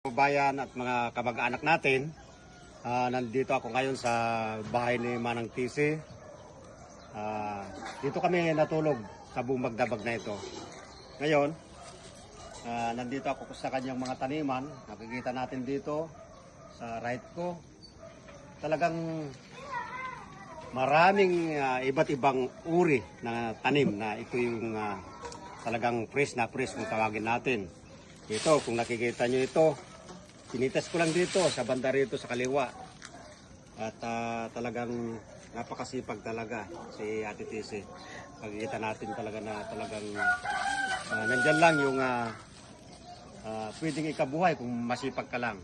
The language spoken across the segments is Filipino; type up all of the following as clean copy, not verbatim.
Bayan at mga kamag-anak natin, nandito ako ngayon sa bahay ni Manang Tisi. Dito kami natulog sa buong magdabag na ito. Ngayon, nandito ako sa kanyang mga taniman. Nakikita natin dito sa right ko. Talagang maraming iba't ibang uri na tanim na ito yung talagang fresh na fresh kung tawagin natin. Ito, kung nakikita nyo ito, tinitas ko lang dito sa banda rito sa kaliwa. At talagang napakasipag talaga si Ate Tisi. Pagkikita natin talaga na talagang nandyan lang yung pwedeng ikabuhay kung masipag ka lang.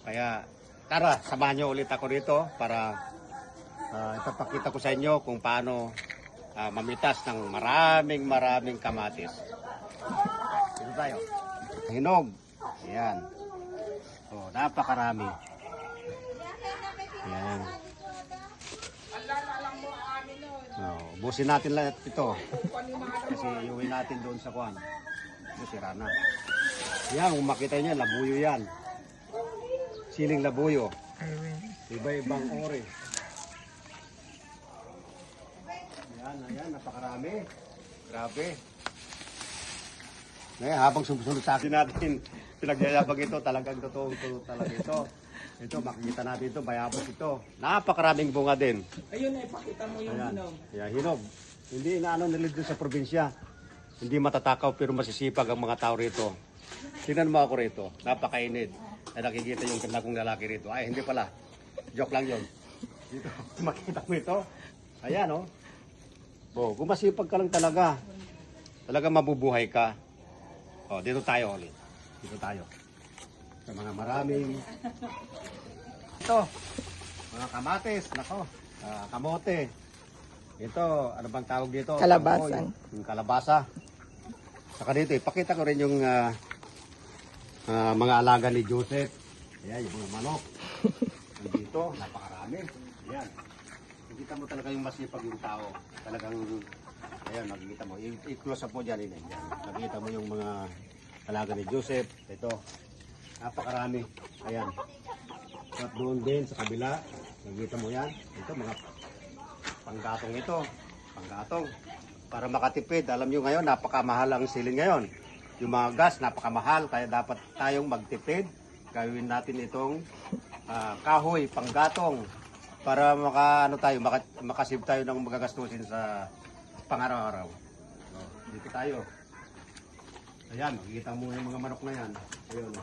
Kaya tara, samahan nyo ulit ako dito para ipapakita ko sa inyo kung paano mamitas ng maraming kamatis. Dito tayo. Hinog. Ayan. Oh, napakarami. Ayan. Oh, busin natin lahat ito. Kasi iuwi natin doon sa kuwan. Ito sira na. Ayan, kung makita nyo, labuyo yan. Siling labuyo. Iba-ibang ori. Ayan, napakarami. Grabe. Ngayon, habang sumusunod sa akin natin, pinagyayabag ito, talagang totoo talaga ito. Ito, makikita natin ito, bayabas ito. Napakaraming bunga din. Ayun, pakita mo yung hinog. Yeah, hinog. Hindi inaano nila doon sa probinsya. Hindi matatakaw pero masisipag ang mga tao rito. Tingnan mo ako rito, napakainit. Ay nakikita yung ganda kong lalaki rito. Ay, hindi pala. Joke lang yun. Dito, makita mo ito. Ayan, oh. Oh, kung masipag ka lang talaga, mabubuhay ka. Oh, dito tayo ulit. Dito tayo. Sa mga maraming ito, mga kamatis, nako, kamote. Ito, ano bang tawag dito? Kalabasan. Yung kalabasa. Saka dito, ipakita ko rin yung mga alaga ni Joseph. Ayan, yung mga manok. Dito, napakarami. Ayan. Nakikita mo talaga yung masipag yung tao. Talagang, ayan, nakikita mo. I-close up mo dyan. Ayan. Nakikita mo yung mga alaga ni Joseph. Ito, napakarami. Ayan. At doon din sa kabila, nakikita mo yan. Ito, mga panggatong ito. Panggatong. Para makatipid. Alam nyo ngayon, napakamahal ang silin ngayon. Yung mga gas, napakamahal. Kaya dapat tayong magtipid. Gawin natin itong kahoy, panggatong. Para makasave tayo ng magagastusin sa pang-araw-araw. So, dito tayo. Ayan, makikita mo yung mga manok na yan. Ayun.